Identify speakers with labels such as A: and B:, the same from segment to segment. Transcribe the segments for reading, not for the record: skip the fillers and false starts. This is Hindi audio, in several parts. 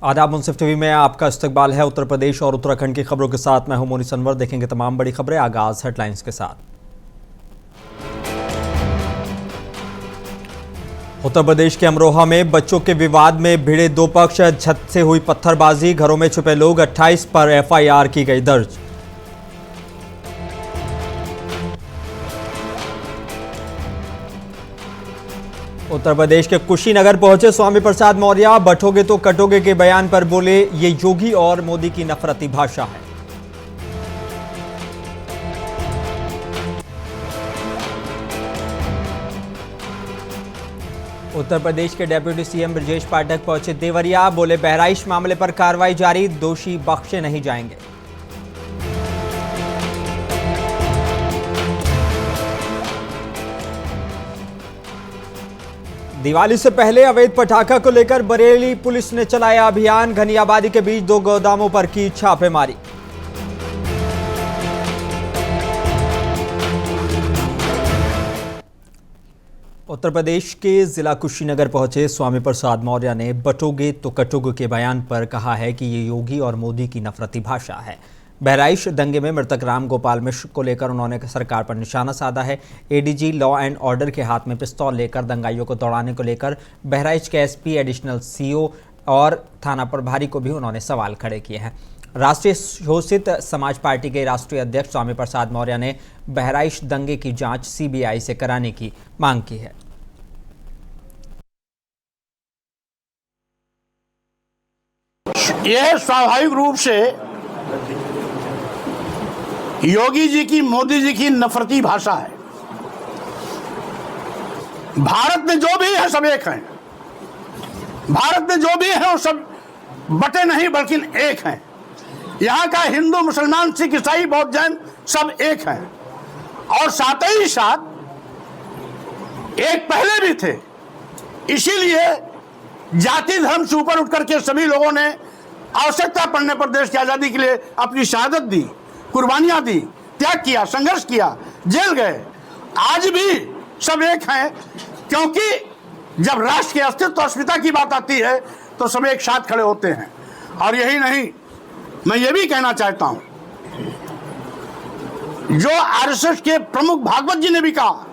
A: आदाब, मुंसिफ टीवी में आपका इस्तकबाल है। उत्तर प्रदेश और उत्तराखंड की खबरों के साथ मैं हूं मोनिस अनवर। देखेंगे तमाम बड़ी खबरें। आगाज हेडलाइंस के साथ। उत्तर प्रदेश के अमरोहा में बच्चों के विवाद में भिड़े दो पक्ष, छत से हुई पत्थरबाजी, घरों में छुपे लोग, 28 पर एफआईआर की गई दर्ज। उत्तर प्रदेश के कुशीनगर पहुंचे स्वामी प्रसाद मौर्य। बटोगे तो कटोगे के बयान पर बोले, ये योगी और मोदी की नफरती भाषा है। उत्तर प्रदेश के डेप्यूटी सीएम ब्रजेश पाठक पहुंचे देवरिया। बोले, बहराइच मामले पर कार्रवाई जारी, दोषी बख्शे नहीं जाएंगे। दिवाली से पहले अवैध पटाखा को लेकर बरेली पुलिस ने चलाया अभियान। घनी आबादी के बीच 2 गोदामों पर की छापेमारी। उत्तर प्रदेश के जिला कुशीनगर पहुंचे स्वामी प्रसाद मौर्य ने बटोगे तो कटोगे के बयान पर कहा है कि ये योगी और मोदी की नफरती भाषा है। बहराइच दंगे में मृतक राम गोपाल मिश्र को लेकर उन्होंने सरकार पर निशाना साधा है। एडीजी लॉ एंड ऑर्डर के हाथ में पिस्तौल लेकर दंगाइयों को दौड़ाने को लेकर बहराइच के एसपी, एडिशनल सीओ और थाना प्रभारी को भी उन्होंने सवाल खड़े किए हैं। राष्ट्रीय शोषित समाज पार्टी के राष्ट्रीय अध्यक्ष स्वामी प्रसाद मौर्य ने बहराइच दंगे की जांच सीबीआई से कराने की मांग की है।
B: यह स्वाभाविक रूप से योगी जी की, मोदी जी की नफरती भाषा है। भारत में जो भी है सब एक हैं। भारत में जो भी है वो सब बटे नहीं बल्कि एक हैं। यहाँ का हिंदू, मुसलमान, सिख, ईसाई, बौद्ध, जैन सब एक हैं। और साथ ही साथ एक पहले भी थे। इसीलिए जाति धर्म से ऊपर उठ करके सभी लोगों ने आवश्यकता पड़ने पर देश की आजादी के लिए अपनी शहादत दी, कुर्बानियां दी, त्याग किया, संघर्ष किया, जेल गए। आज भी सब एक हैं, क्योंकि जब राष्ट्र के अस्तित्व और अस्मिता की बात आती है तो सब एक साथ खड़े होते हैं। और यही नहीं, मैं ये भी कहना चाहता हूं, जो आरएसएस के प्रमुख भागवत जी ने भी कहा,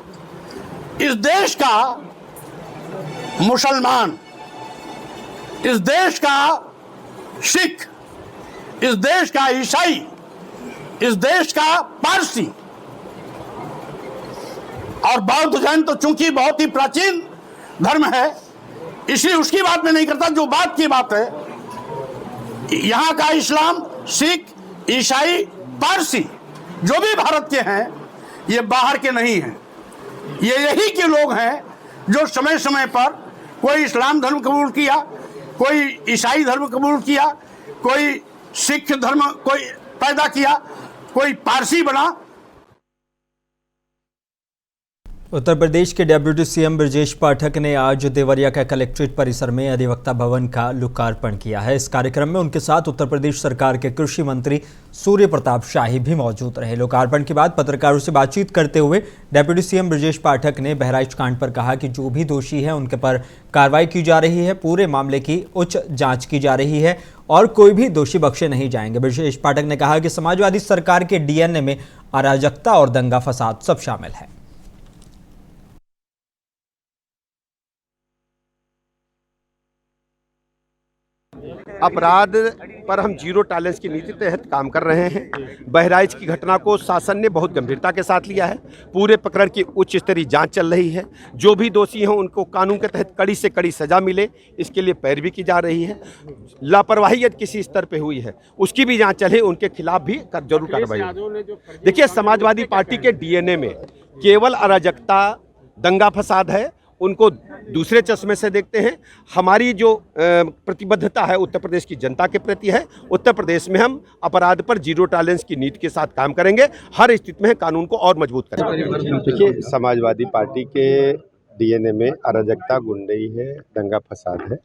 B: इस देश का मुसलमान, इस देश का सिख, इस देश का ईसाई, इस देश का पारसी और बौद्ध जैन तो चूंकि बहुत ही प्राचीन धर्म है, इसलिए उसकी बात में नहीं करता। जो बात की बात है, यहां का इस्लाम, सिख, ईसाई, पारसी जो भी भारत के हैं, ये बाहर के नहीं हैं। ये यही के लोग हैं जो समय समय पर कोई इस्लाम धर्म कबूल किया, कोई ईसाई धर्म कबूल किया, कोई सिख धर्म कोई पैदा किया, कोई पारसी बना।
A: उत्तर प्रदेश के डेप्यूटी सीएम ब्रजेश पाठक ने आज देवरिया का कलेक्ट्रेट परिसर में अधिवक्ता भवन का लोकार्पण किया है। इस कार्यक्रम में उनके साथ उत्तर प्रदेश सरकार के कृषि मंत्री सूर्य प्रताप शाही भी मौजूद रहे। लोकार्पण के बाद पत्रकारों से बातचीत करते हुए डेप्यूटी सीएम ब्रजेश पाठक ने बहराइच कांड पर कहा कि जो भी दोषी है उनके पर कार्रवाई की जा रही है, पूरे मामले की उच्च जाँच की जा रही है और कोई भी दोषी बख्शे नहीं जाएंगे। ब्रजेश पाठक ने कहा कि समाजवादी सरकार के डीएनए में अराजकता और दंगा फसाद सब शामिल है।
C: अपराध पर हम जीरो टॉलरेंस की नीति के तहत काम कर रहे हैं। बहराइच की घटना को शासन ने बहुत गंभीरता के साथ लिया है। पूरे प्रकरण की उच्च स्तरीय जांच चल रही है। जो भी दोषी हैं उनको कानून के तहत कड़ी से कड़ी सजा मिले, इसके लिए पैरवी की जा रही है। लापरवाही यदि किसी स्तर पे हुई है उसकी भी जांच चले, उनके खिलाफ भी जरूर कार्रवाई हो। देखिए, समाजवादी पार्टी के डीएनए में केवल अराजकता, दंगा फसाद है। उनको दूसरे चश्मे से देखते हैं। हमारी जो प्रतिबद्धता है उत्तर प्रदेश की जनता के प्रति है। उत्तर प्रदेश में हम अपराध पर जीरो टॉलरेंस की नीति के साथ काम करेंगे। हर स्थिति में कानून को और मजबूत करेंगे।
D: देखिए, समाजवादी पार्टी के डीएनए में अराजकता, गुंडई है, दंगा फसाद है।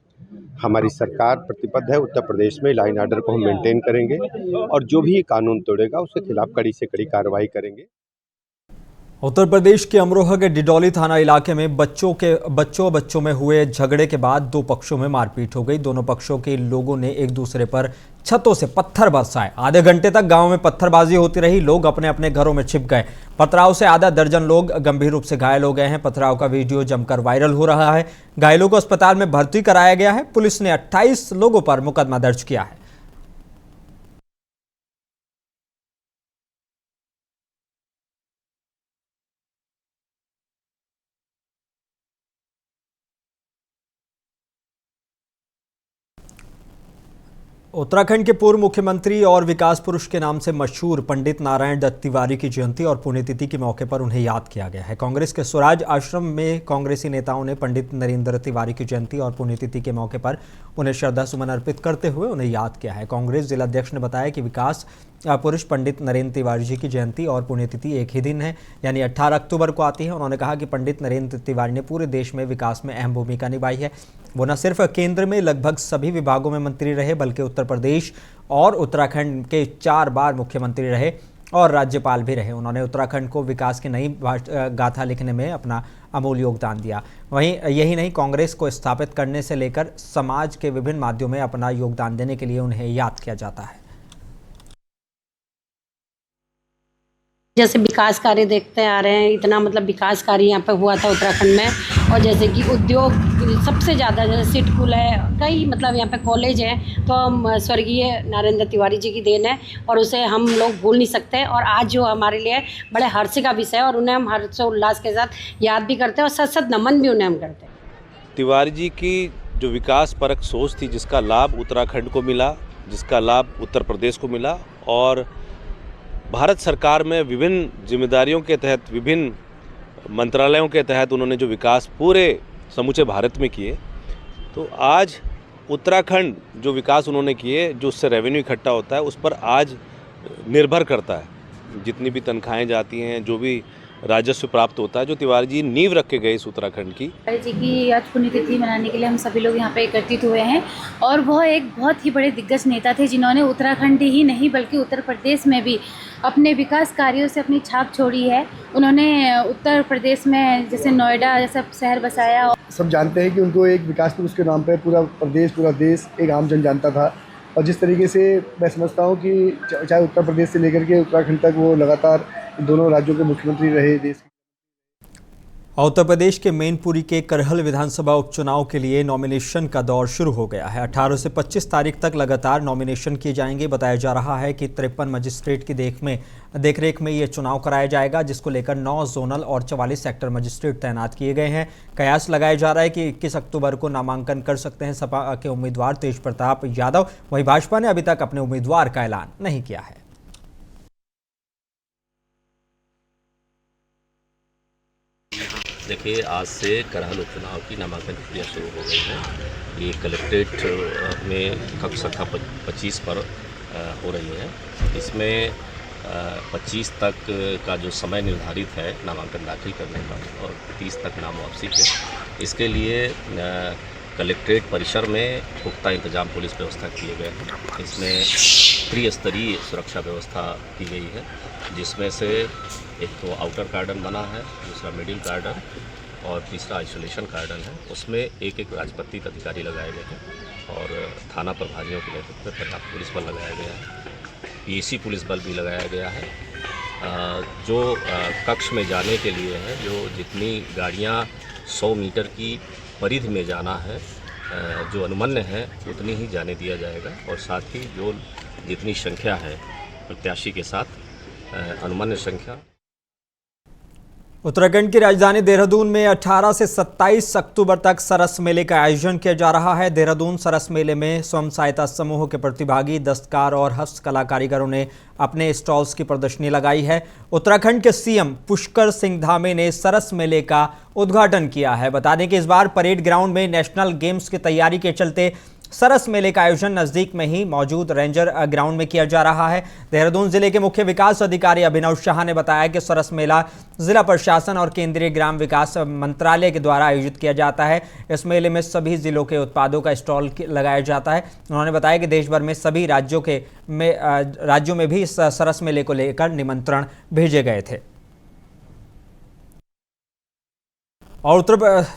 D: हमारी सरकार प्रतिबद्ध है, उत्तर प्रदेश में लॉ एंड ऑर्डर को हम मेंटेन करेंगे और जो भी कानून तोड़ेगा उसके खिलाफ कड़ी से कड़ी कार्रवाई करेंगे।
A: उत्तर प्रदेश के अमरोहा के डिडौली थाना इलाके में बच्चों में हुए झगड़े के बाद दो पक्षों में मारपीट हो गई। दोनों पक्षों के लोगों ने एक दूसरे पर छतों से पत्थर बरसाए। आधे घंटे तक गांव में पत्थरबाजी होती रही। लोग अपने अपने घरों में छिप गए। पथराव से आधा दर्जन लोग गंभीर रूप से घायल हो गए हैं। पथराव का वीडियो जमकर वायरल हो रहा है। घायलों को अस्पताल में भर्ती कराया गया है। पुलिस ने 28 लोगों पर मुकदमा दर्ज किया है। उत्तराखंड के पूर्व मुख्यमंत्री और विकास पुरुष के नाम से मशहूर पंडित नारायण दत्त तिवारी की जयंती और पुण्यतिथि के मौके पर उन्हें याद किया गया है। कांग्रेस के स्वराज आश्रम में कांग्रेसी नेताओं ने पंडित नरेंद्र तिवारी की जयंती और पुण्यतिथि के मौके पर उन्हें श्रद्धासुमन अर्पित करते हुए उन्हें याद किया है। कांग्रेस जिलाध्यक्ष ने बताया कि विकास पुरुष पंडित नरेंद्र तिवारी जी की जयंती और पुण्यतिथि एक ही दिन है, यानी 18 अक्टूबर को आती है। उन्होंने कहा कि पंडित नरेंद्र तिवारी ने पूरे देश में विकास में अहम भूमिका निभाई है। वो न सिर्फ केंद्र में लगभग सभी विभागों में मंत्री रहे, बल्कि उत्तर प्रदेश और उत्तराखंड के 4 बार मुख्यमंत्री रहे और राज्यपाल भी रहे। उन्होंने उत्तराखंड को विकास की नई गाथा लिखने में अपना अमूल्य योगदान दिया। वहीं यही नहीं, कांग्रेस को स्थापित करने से लेकर समाज के विभिन्न माध्यमों में अपना योगदान देने के लिए उन्हें याद किया जाता है।
E: जैसे विकास कार्य देखते आ रहे हैं, इतना मतलब विकास कार्य यहाँ पे हुआ था उत्तराखंड में। और जैसे कि उद्योग सबसे ज़्यादा, जैसे सिडकुल है, कई मतलब यहाँ पे कॉलेज है, तो हम स्वर्गीय नरेंद्र तिवारी जी की देन है और उसे हम लोग भूल नहीं सकते। और आज जो हमारे लिए बड़े हर्ष का विषय है और उन्हें हम हर्षोल्लास के साथ याद भी करते हैं और सत सत नमन भी उन्हें हम करते हैं।
F: तिवारी जी की जो विकास परक सोच थी, जिसका लाभ उत्तराखंड को मिला, जिसका लाभ उत्तर प्रदेश को मिला और भारत सरकार में विभिन्न जिम्मेदारियों के तहत, विभिन्न मंत्रालयों के तहत उन्होंने जो विकास पूरे समूचे भारत में किए, तो आज उत्तराखंड जो विकास उन्होंने किए, जो उससे रेवेन्यू इकट्ठा होता है, उस पर आज निर्भर करता है। जितनी भी तनख्वाहें जाती हैं, जो भी राजस्व प्राप्त होता है, जो तिवारी जी नींव रख के गए इस उत्तराखंड की।
G: तिवारी जी की आज पुण्यतिथि मनाने के लिए हम सभी लोग यहाँ पे एकत्रित हुए हैं और वह एक बहुत ही बड़े दिग्गज नेता थे, जिन्होंने उत्तराखंड ही नहीं बल्कि उत्तर प्रदेश में भी अपने विकास कार्यों से अपनी छाप छोड़ी है। उन्होंने उत्तर प्रदेश में जैसे नोएडा जैसा शहर बसाया।
H: सब जानते हैं कि उनको एक विकास पुरुष के नाम पर पूरा प्रदेश, पूरा देश, एक आम जन जानता था। और जिस तरीके से मैं समझता हूँ कि चाहे उत्तर प्रदेश से लेकर के उत्तराखंड तक वो लगातार दोनों राज्यों के मुख्यमंत्री रहे देश।
A: उत्तर प्रदेश के मैनपुरी के करहल विधानसभा उपचुनाव के लिए नॉमिनेशन का दौर शुरू हो गया है। 18 से 25 तारीख तक लगातार नॉमिनेशन किए जाएंगे। बताया जा रहा है कि 53 मजिस्ट्रेट की देखरेख में ये चुनाव कराया जाएगा, जिसको लेकर 9 जोनल और 44 सेक्टर मजिस्ट्रेट तैनात किए गए हैं। कयास लगाया जा रहा है कि 21 अक्टूबर को नामांकन कर सकते हैं सपा के उम्मीदवार तेज प्रताप यादव। वहीं भाजपा ने अभी तक अपने उम्मीदवार का ऐलान नहीं किया है।
I: देखिए, आज से करहल उपचुनाव की नामांकन प्रक्रिया शुरू हो गई है। ये कलेक्ट्रेट में कक्ष संख्या 25 पर हो रही है। इसमें 25 तक का जो समय निर्धारित है नामांकन दाखिल करने का और 30 तक नाम वापसी के, इसके लिए कलेक्ट्रेट परिसर में पुख्ता इंतजाम पुलिस व्यवस्था किए गए हैं। इसमें त्रिस्तरीय सुरक्षा व्यवस्था की गई है, जिसमें से एक तो आउटर गार्डन बना है, दूसरा मिडिल गार्डन और तीसरा आइसोलेशन गार्डन है। उसमें एक राजपत्रित अधिकारी लगाए गए हैं और थाना प्रभारियों के नेतृत्व में पर्याप्त पुलिस बल लगाया गया है। पीएसी पुलिस बल भी लगाया गया है। जो कक्ष में जाने के लिए है, जो जितनी गाड़ियां 100 मीटर की परिधि में जाना है, जो अनुमन्य है, उतनी ही जाने दिया जाएगा। और साथ ही जो जितनी संख्या है प्रत्याशी के साथ अनुमन्य संख्या।
A: उत्तराखंड की राजधानी देहरादून में 18 से 27 अक्टूबर तक सरस मेले का आयोजन किया जा रहा है। देहरादून सरस मेले में स्वयं सहायता समूह के प्रतिभागी, दस्तकार और हस्तकला कारीगरों ने अपने स्टॉल्स की प्रदर्शनी लगाई है। उत्तराखंड के सीएम पुष्कर सिंह धामी ने सरस मेले का उद्घाटन किया है। बता दें कि इस बार परेड ग्राउंड में नेशनल गेम्स की तैयारी के चलते सरस मेले का आयोजन नजदीक में ही मौजूद रेंजर ग्राउंड में किया जा रहा है। देहरादून जिले के मुख्य विकास अधिकारी अभिनव शाह ने बताया कि सरस मेला जिला प्रशासन और केंद्रीय ग्राम विकास मंत्रालय के द्वारा आयोजित किया जाता है। इस मेले में सभी जिलों के उत्पादों का स्टॉल लगाया जाता है। उन्होंने बताया कि देश भर में सभी राज्यों में भी इस सरस मेले को लेकर निमंत्रण भेजे गए थे। और उत्तर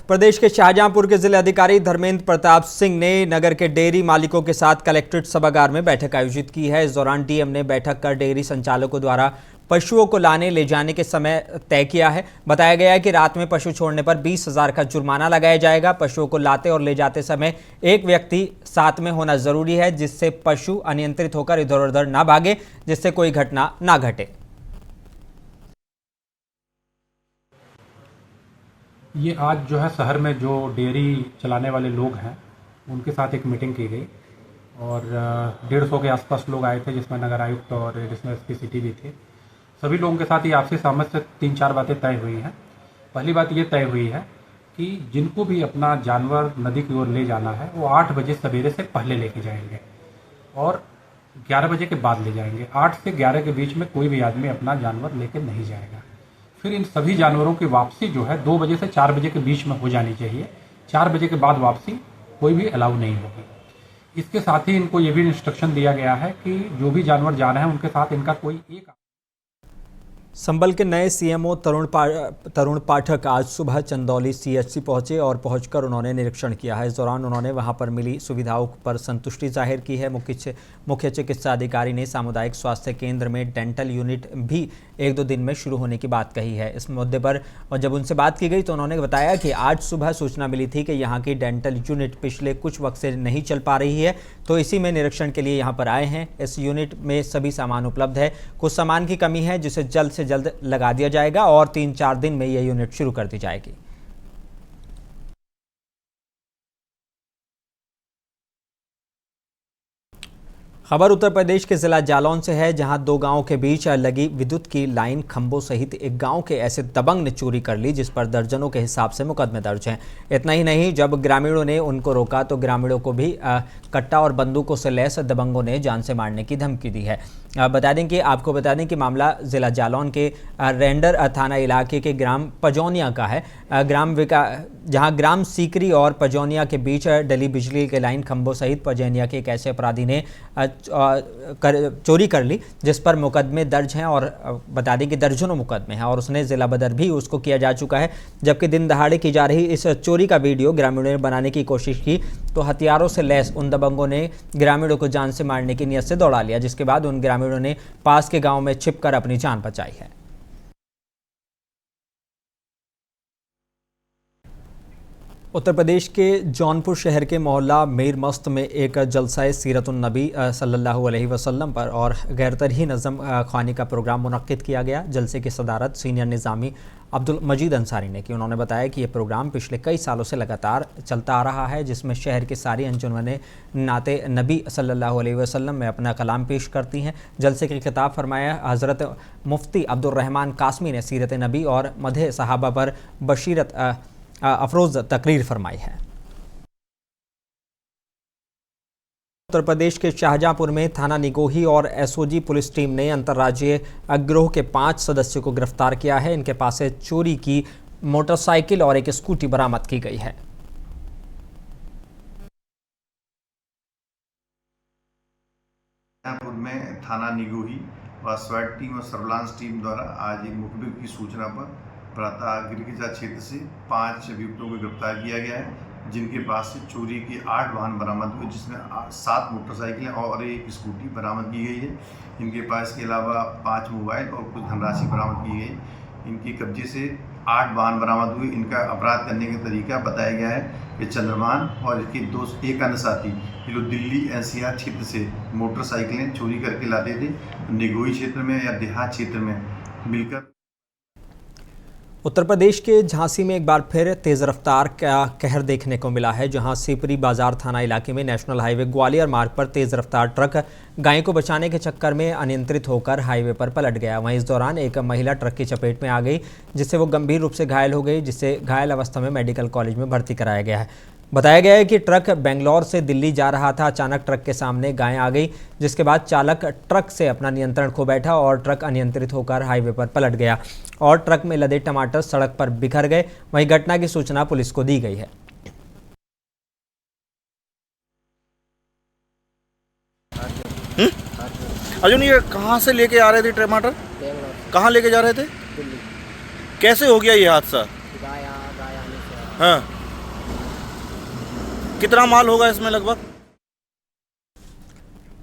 A: प्रदेश के शाहजहांपुर के जिलाधिकारी धर्मेंद्र प्रताप सिंह ने नगर के डेयरी मालिकों के साथ कलेक्ट्रेट सभागार में बैठक आयोजित की है। इस दौरान डीएम ने बैठक कर डेयरी संचालकों द्वारा पशुओं को लाने ले जाने के समय तय किया है। बताया गया है कि रात में पशु छोड़ने पर 20,000 का जुर्माना लगाया जाएगा। पशुओं को लाते और ले जाते समय एक व्यक्ति साथ में होना जरूरी है, जिससे पशु अनियंत्रित होकर इधर उधर ना भागे, जिससे कोई घटना ना घटे।
J: ये आज जो है शहर में जो डेयरी चलाने वाले लोग हैं उनके साथ एक मीटिंग की गई और 150 के आसपास लोग आए थे, जिसमें नगर आयुक्त और एडिशनल एसपी सिटी भी थे। सभी लोगों के साथ ये आपसी सहमत से 3-4 बातें तय हुई हैं। पहली बात ये तय हुई है कि जिनको भी अपना जानवर नदी की ओर ले जाना है वो 8 बजे सवेरे से पहले लेके जाएंगे और 11 बजे के बाद ले जाएंगे। 8 से 11 के बीच में कोई भी आदमी अपना जानवर लेकर नहीं जाएगा। फिर इन सभी जानवरों की वापसी जो है 2 बजे से 4 बजे के बीच में हो जानी चाहिए। 4 बजे के बाद वापसी कोई भी अलाउ नहीं होगी। इसके साथ ही इनको ये भी इंस्ट्रक्शन दिया गया है कि जो भी जानवर जा रहे हैं उनके साथ इनका कोई एक।
A: संभल के नए सीएमओ तरुण पाठक आज सुबह चंदौली सीएचसी पहुंचे और पहुंचकर उन्होंने निरीक्षण किया है। इस दौरान उन्होंने वहां पर मिली सुविधाओं पर संतुष्टि जाहिर की है। मुख्य चिकित्सा अधिकारी ने सामुदायिक स्वास्थ्य केंद्र में डेंटल यूनिट भी 1-2 दिन में शुरू होने की बात कही है। इस मुद्दे पर और जब उनसे बात की गई तो उन्होंने बताया कि आज सुबह सूचना मिली थी कि यहाँ की डेंटल यूनिट पिछले कुछ वक्त से नहीं चल पा रही है, तो इसी में निरीक्षण के लिए यहाँ पर आए हैं। इस यूनिट में सभी सामान उपलब्ध है, कुछ सामान की कमी है जिसे जल्द से जल्द लगा दिया जाएगा और 3-4 दिन में यह यूनिट शुरू कर दी जाएगी। खबर उत्तर प्रदेश के जिला जालौन से है, जहां 2 गांवों के बीच लगी विद्युत की लाइन खंभों सहित एक गांव के ऐसे दबंग ने चोरी कर ली जिस पर दर्जनों के हिसाब से मुकदमे दर्ज हैं। इतना ही नहीं, जब ग्रामीणों ने उनको रोका तो ग्रामीणों को भी कट्टा और बंदूकों से लैस दबंगों ने जान से मारने की धमकी दी है। आपको बता दें कि मामला जिला जालौन के रेंडर थाना इलाके के ग्राम पजौनिया का है। जहां ग्राम सीकरी और पजौनिया के बीच डली बिजली के लाइन खंभों सहित पजौनिया के एक ऐसे अपराधी ने चोरी कर ली जिस पर मुकदमे दर्ज हैं और बता दें कि दर्जनों मुकदमे हैं और उसने जिला बदर भी उसको किया जा चुका है। जबकि दिन दहाड़े की जा रही इस चोरी का वीडियो ग्रामीणों ने बनाने की कोशिश की तो हथियारों से लैस उन दबंगों ने ग्रामीणों को जान से मारने की नियत से दौड़ा लिया, जिसके बाद उन ग्रामीणों ने पास के गांव में छिपकर अपनी जान बचाई है। उत्तर प्रदेश के जौनपुर शहर के मोहल्ला मीर मस्त में एक जलसाए सीरतुन नबी सल्लल्लाहु अलैहि वसल्लम पर और गैरतरही नज़म ख़वानी का प्रोग्राम मुनक्किद किया गया। जलसे की सदारत सीनियर निज़ामी अब्दुल मजीद अंसारी ने की। उन्होंने बताया कि यह प्रोग्राम पिछले कई सालों से लगातार चलता आ रहा है, जिसमें शहर की सारी अंजुमनें नाते नबी सल्लल्लाहु अलैहि वसल्लम में अपना कलाम पेश करती हैं। जलसे के खिताब फरमाया हज़रत मुफ्ती अब्दुल रहमान कासमी ने सीरत नबी और मदह सहाबा पर बशीरत अफरोज़ तकरीर फरमाई है। उत्तर प्रदेश के शाहजहांपुर में थाना निगोही और एसओजी पुलिस टीम ने अंतर्राज्यीय गिरोह के 5 सदस्यों को गिरफ्तार किया है। इनके पास से चोरी की मोटरसाइकिल और एक स्कूटी बरामद की गई है।
K: शाहजहांपुर में थाना निगोही और स्वाट टीम और सर्विलांस टीम द्वारा आज एक मुखबिर की सूचना पर प्रातः गिरगिजा क्षेत्र से 5 अभियुक्तों को गिरफ्तार किया गया है, जिनके पास से चोरी के 8 वाहन बरामद हुए, जिसमें 7 मोटरसाइकिलें और एक स्कूटी बरामद की गई है। इनके पास के अलावा 5 मोबाइल और कुछ धनराशि बरामद की गई। इनके कब्जे से 8 वाहन बरामद हुए। इनका अपराध करने का तरीका बताया गया है कि चंद्रमान और इसके एक अन्य साथी ये लोग दिल्ली NCR क्षेत्र से मोटरसाइकिलें चोरी करके लाते थे, निगोही क्षेत्र में या देहात क्षेत्र में मिलकर।
A: उत्तर प्रदेश के झांसी में एक बार फिर तेज़ रफ्तार का कहर देखने को मिला है, जहां सीपरी बाजार थाना इलाके में नेशनल हाईवे ग्वालियर मार्ग पर तेज़ रफ्तार ट्रक गाय को बचाने के चक्कर में अनियंत्रित होकर हाईवे पर पलट गया। वहीं इस दौरान एक महिला ट्रक की चपेट में आ गई, जिससे वो गंभीर रूप से घायल हो गई, जिसे घायल अवस्था में मेडिकल कॉलेज में भर्ती कराया गया है। बताया गया है कि ट्रक बेंगलौर से दिल्ली जा रहा था। अचानक ट्रक के सामने गाय आ गई, जिसके बाद चालक ट्रक से अपना नियंत्रण खो बैठा और ट्रक अनियंत्रित होकर हाईवे पर पलट गया और ट्रक में लदे टमाटर सड़क पर बिखर गए। वहीं घटना की सूचना पुलिस को दी गई है।
L: अर्जुन, ये कहाँ से लेके आ रहे थे टमाटर? कहाँ लेके जा रहे थे? कैसे हो गया ये हादसा? हाँ, कितना माल होगा इसमें लगभग?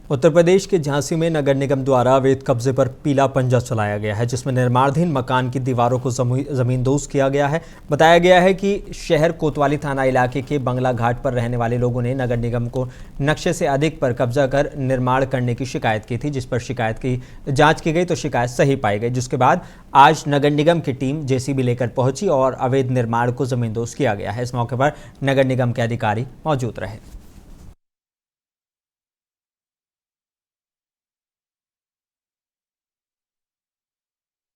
A: उत्तर प्रदेश के झांसी में नगर निगम द्वारा अवैध कब्जे पर पीला पंजा चलाया गया है, जिसमें निर्माणाधीन मकान की दीवारों को जमींदोज किया गया है। बताया गया है कि शहर कोतवाली थाना इलाके के बंगला घाट पर रहने वाले लोगों ने नगर निगम को नक्शे से अधिक पर कब्जा कर निर्माण करने की शिकायत की थी, जिस पर शिकायत की जांच की गई तो शिकायत सही पाई गई, जिसके बाद आज नगर निगम की टीम जेसीबी लेकर पहुंची और अवैध निर्माण को जमींदोज किया गया है। इस मौके पर नगर निगम के अधिकारी मौजूद रहे।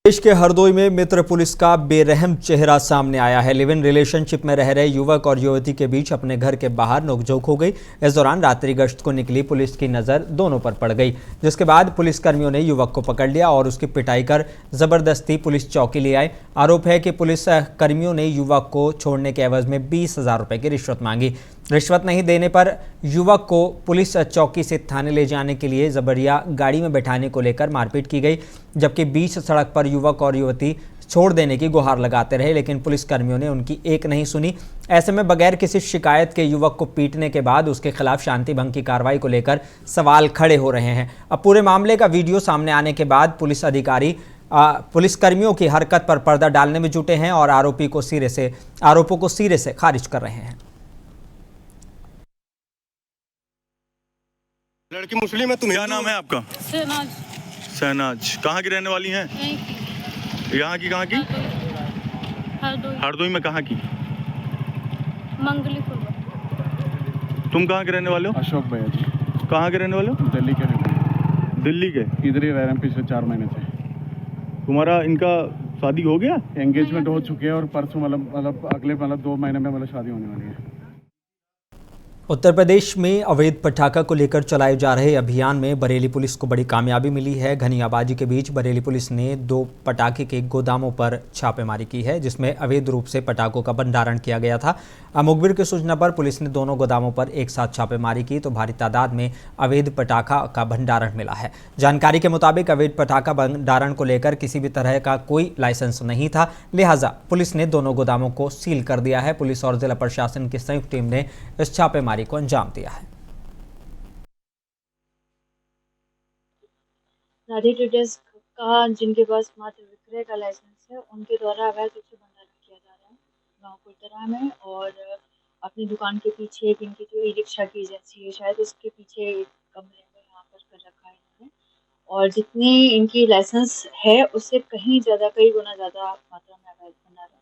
A: देश के हरदोई में मित्र पुलिस का बेरहम चेहरा सामने आया है। लिव इन रिलेशनशिप में रह रहे युवक और युवती के बीच अपने घर के बाहर नोकझोंक हो गई। इस दौरान रात्रि गश्त को निकली पुलिस की नज़र दोनों पर पड़ गई, जिसके बाद पुलिसकर्मियों ने युवक को पकड़ लिया और उसकी पिटाई कर जबरदस्ती पुलिस चौकी ले आए। आरोप है कि पुलिस कर्मियों ने युवक को छोड़ने के एवज में 20,000 रुपये की रिश्वत मांगी। रिश्वत नहीं देने पर युवक को पुलिस चौकी से थाने ले जाने के लिए जबरिया गाड़ी में बैठाने को लेकर मारपीट की गई, जबकि बीच सड़क पर युवक और युवती छोड़ देने की गुहार लगाते रहे, लेकिन पुलिसकर्मियों ने उनकी एक नहीं सुनी। ऐसे में बगैर किसी शिकायत के युवक को पीटने के बाद उसके खिलाफ शांति भंग की कार्रवाई को लेकर सवाल खड़े हो रहे हैं। अब पूरे मामले का वीडियो सामने आने के बाद पुलिस अधिकारी पुलिसकर्मियों की हरकत पर पर्दा डालने में जुटे हैं और आरोपों को सिरे से खारिज कर रहे हैं।
L: लड़की मुस्लिम है, तुम क्या नाम है आपका?
M: शहनाज।
L: शहनाज, कहाँ की रहने वाली हैं? यहाँ की कहाँ की? हरदोई में कहाँ की?
M: मंगलीपुर।
L: तुम कहाँ के रहने वाले हो?
N: अशोक भैया जी।
L: कहाँ के रहने वाले हो?
N: दिल्ली के रहने वाले।
L: दिल्ली के?
N: इधर ही रह रहे हैं पिछले 4 महीने से।
L: तुम्हारा इनका शादी हो गया?
N: एंगेजमेंट हो चुकी है और परसों मतलब अगले 2 महीने में शादी होने वाली है।
A: उत्तर प्रदेश में अवैध पटाखा को लेकर चलाए जा रहे अभियान में बरेली पुलिस को बड़ी कामयाबी मिली है। घनी आबादी के बीच बरेली पुलिस ने 2 पटाखे के गोदामों पर छापेमारी की है, जिसमें अवैध रूप से पटाखों का भंडारण किया गया था। मुखबिर की सूचना पर पुलिस ने दोनों गोदामों पर एक साथ छापेमारी की तो भारी तादाद में अवैध पटाखा का भंडारण मिला है। जानकारी के मुताबिक अवैध पटाखा भंडारण को लेकर किसी भी तरह का कोई लाइसेंस नहीं था, लिहाजा पुलिस ने दोनों गोदामों को सील कर दिया है। पुलिस और जिला प्रशासन की संयुक्त टीम ने इस छापेमारी को अंजाम दिया है।
M: राधे ट्रेडर्स का जिनके पास मात्र विक्रय का लाइसेंस है, उनके द्वारा अवैध रूप से भंडारण किया जा रहा है गाँव कुलतरा में। और अपनी दुकान के पीछे इनकी जो ई रिक्शा की एजेंसी है, शायद उसके पीछे एक कमरे में यहाँ पर कर रखा है इन्होंने। और जितनी इनकी लाइसेंस है उससे कई गुना ज़्यादा मात्रा में अवैध भंडारण।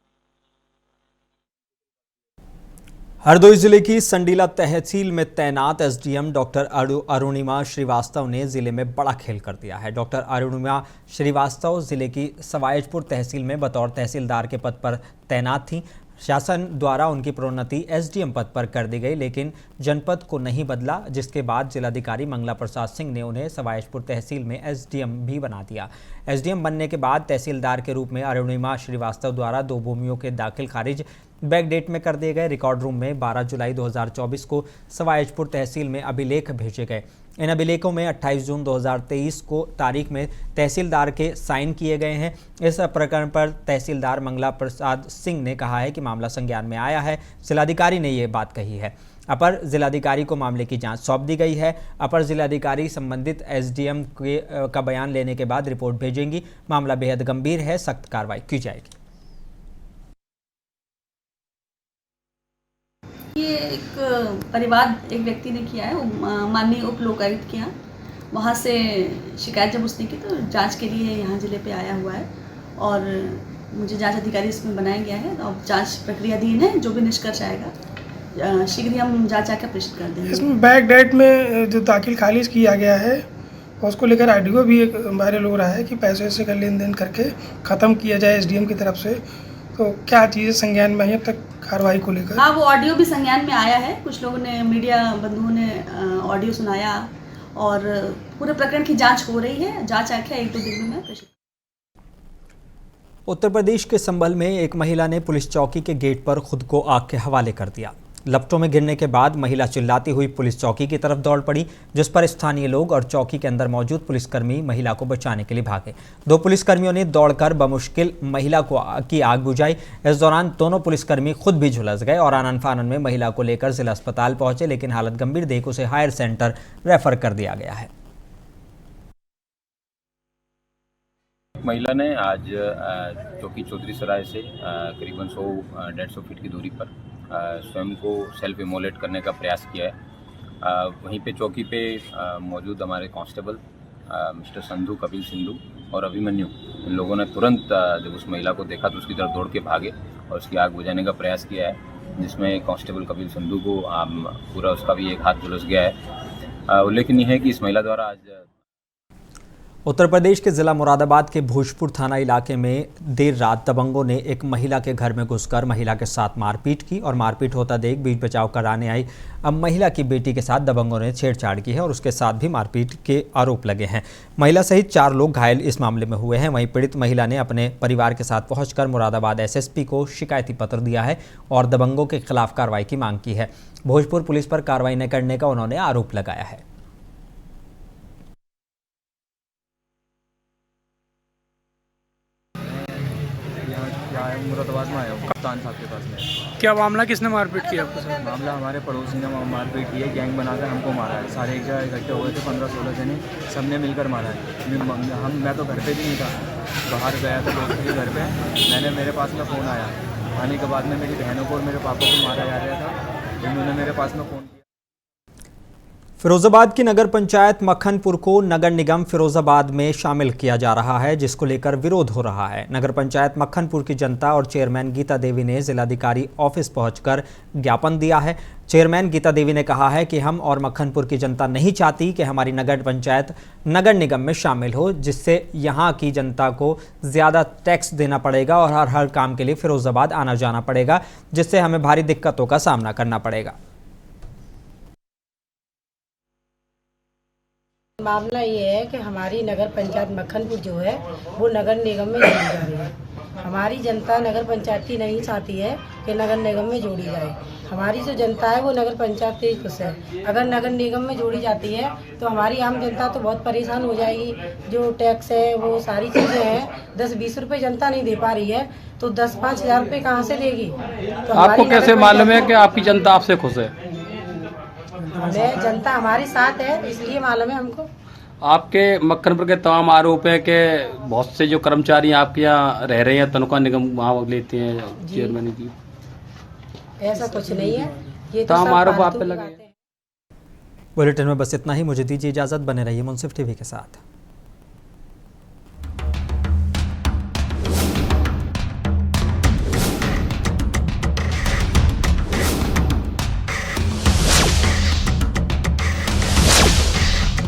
A: हरदोई जिले की संडीला तहसील में तैनात एसडीएम डॉक्टर अरुणिमा श्रीवास्तव ने जिले में बड़ा खेल कर दिया है। डॉक्टर अरुणिमा श्रीवास्तव जिले की सवायजपुर तहसील में बतौर तहसीलदार के पद पर तैनात थी। शासन द्वारा उनकी प्रोन्नति एसडीएम पद पर कर दी गई, लेकिन जनपद को नहीं बदला, जिसके बाद जिलाधिकारी मंगला प्रसाद सिंह ने उन्हें सवायजपुर तहसील में एसडीएम भी बना दिया। एसडीएम बनने के बाद तहसीलदार के रूप में अरुणिमा श्रीवास्तव द्वारा 2 भूमियों के दाखिल खारिज बैकडेट में कर दिए गए। रिकॉर्ड रूम में 12 जुलाई 2024 को सवायजपुर तहसील में अभिलेख भेजे गए। इन अभिलेखों में 28 जून 2023 को तारीख में तहसीलदार के साइन किए गए हैं। इस प्रकरण पर तहसीलदार मंगला प्रसाद सिंह ने कहा है कि मामला संज्ञान में आया है। जिलाधिकारी ने ये बात कही है। अपर जिलाधिकारी को मामले की जांच सौंप दी गई है। अपर जिलाधिकारी संबंधित एसडीएम का बयान लेने के बाद रिपोर्ट भेजेंगी। मामला बेहद गंभीर है, सख्त कार्रवाई की जाएगी।
O: ये एक परिवाद एक व्यक्ति ने किया है, माननीय उप लोकायुक्त के यहाँ। वहाँ से शिकायत जब उसने की तो जांच के लिए यहाँ ज़िले पे आया हुआ है और मुझे जांच अधिकारी इसमें बनाया गया है। और जांच प्रक्रियाधीन है, जो भी निष्कर्ष आएगा शीघ्र ही हम जांच आकर प्रेषित कर देंगे।
P: इसमें बैक डेट में जो दाखिल खारिज किया गया है उसको लेकर आरडीओ भी एक वायरल हो रहा है कि पैसे से का लेन देन करके ख़त्म किया जाए एसडीएम की तरफ से। तो क्या चीज़ें संज्ञान में है अब तक कार्रवाई को लेकर?
O: हाँ, वो ऑडियो भी संज्ञान में आया है। कुछ लोगों ने, मीडिया बंधुओं ने ऑडियो सुनाया और पूरे प्रकरण की जांच हो रही है। जांच आख्या 1-2 दिन में प्रेषित।
A: उत्तर प्रदेश के संभल में एक महिला ने पुलिस चौकी के गेट पर खुद को आग के हवाले कर दिया। लपटों में गिरने के बाद महिला चिल्लाती हुई पुलिस चौकी की तरफ दौड़ पड़ी, जिस पर स्थानीय लोग और चौकी के अंदर मौजूद पुलिसकर्मी महिला को बचाने के लिए भागे। 2 पुलिसकर्मियों ने दौड़कर बमुश्किल महिला की आग बुझाई। इस दौरान दोनों पुलिसकर्मी खुद भी झुलस गए और आनन फानन में महिला को लेकर जिला अस्पताल पहुंचे, लेकिन हालत गंभीर देख उसे हायर सेंटर रेफर कर दिया गया है।
Q: महिला ने आज चौकी चौधरी सराय से करीबन 100-150 फीट की दूरी पर स्वयं को सेल्फ इमोलेट करने का प्रयास किया है। वहीं पे चौकी पे मौजूद हमारे कांस्टेबल मिस्टर संधू, कपिल सिंधु और अभिमन्यु, इन लोगों ने तुरंत जब उस महिला को देखा तो उसकी तरफ दौड़ के भागे और उसकी आग बुझाने का प्रयास किया है, जिसमें कांस्टेबल कपिल सिंधु को पूरा उसका भी एक हाथ झुलस गया है। उल्लेखनीय है कि इस महिला द्वारा आज
A: उत्तर प्रदेश के जिला मुरादाबाद के भोजपुर थाना इलाके में देर रात दबंगों ने एक महिला के घर में घुसकर महिला के साथ मारपीट की और मारपीट होता देख बीच बचाव कराने आई अब महिला की बेटी के साथ दबंगों ने छेड़छाड़ की है और उसके साथ भी मारपीट के आरोप लगे हैं। महिला सहित 4 लोग घायल इस मामले में हुए हैं। वहीं पीड़ित महिला ने अपने परिवार के साथ पहुंचकर मुरादाबाद एसएसपी को शिकायती पत्र दिया है और दबंगों के खिलाफ कार्रवाई की मांग की है। भोजपुर पुलिस पर कार्रवाई न करने का उन्होंने आरोप लगाया है।
R: मुरादाबाद में आया हूँ, कप्तान साहब के पास में।
P: क्या मामला, किसने मारपीट किया आपको सर?
R: मामला हमारे पड़ोसी ने मारपीट की है, गैंग बनाकर हमको मारा है। सारे एक जगह इकट्ठे हुए थे, 15-16 जने, सबने मिलकर मारा है। मैं तो घर पे भी नहीं था, बाहर गया था दोस्त के घर पे। मेरे पास में फ़ोन आया, आने के बाद में मेरी बहनों को और मेरे पापा को मारा जा रहा था। उन्होंने मेरे पास में फ़ोन किया।
A: फिरोजाबाद की नगर पंचायत मक्खनपुर को नगर निगम फिरोजाबाद में शामिल किया जा रहा है, जिसको लेकर विरोध हो रहा है। नगर पंचायत मक्खनपुर की जनता और चेयरमैन गीता देवी ने जिलाधिकारी ऑफिस पहुंचकर ज्ञापन दिया है। चेयरमैन गीता देवी ने कहा है कि हम और मक्खनपुर की जनता नहीं चाहती कि हमारी नगर पंचायत नगर निगम में शामिल हो, जिससे यहाँ की जनता को ज़्यादा टैक्स देना पड़ेगा और हर काम के लिए फिरोजाबाद आना जाना पड़ेगा, जिससे हमें भारी दिक्कतों का सामना करना पड़ेगा।
E: मामला ये है कि हमारी नगर पंचायत मक्खनपुर जो है वो नगर निगम में जोड़ी जा रही है। हमारी जनता नगर पंचायत की नहीं चाहती है कि नगर निगम में जोड़ी जाए। हमारी जो जनता है वो नगर पंचायत से ही खुश है। अगर नगर निगम में जोड़ी जाती है तो हमारी आम जनता तो बहुत परेशान हो जाएगी। जो टैक्स है वो सारी चीज़ें हैं, 10-20 रुपये जनता नहीं दे पा रही है, तो 10-5 हज़ार रुपये कहाँ से देगी? तो
S: आपको कैसे मालूम है कि आपकी जनता आपसे खुश है?
E: जनता हमारे साथ है, इसलिए मालूम है हमको।
S: आपके मक्खनपुर के तमाम आरोप है कि बहुत से जो कर्मचारी आपके यहाँ रह रहे हैं तनख्वाह निगम वहाँ लेते हैं चेयरमैन की।
E: ऐसा कुछ नहीं है, ये तो
S: तमाम आरोप आप पे लगे।
A: बुलेटिन में बस इतना ही। मुझे दीजिए इजाजत, बने रहिए मुंसिफ टीवी के साथ।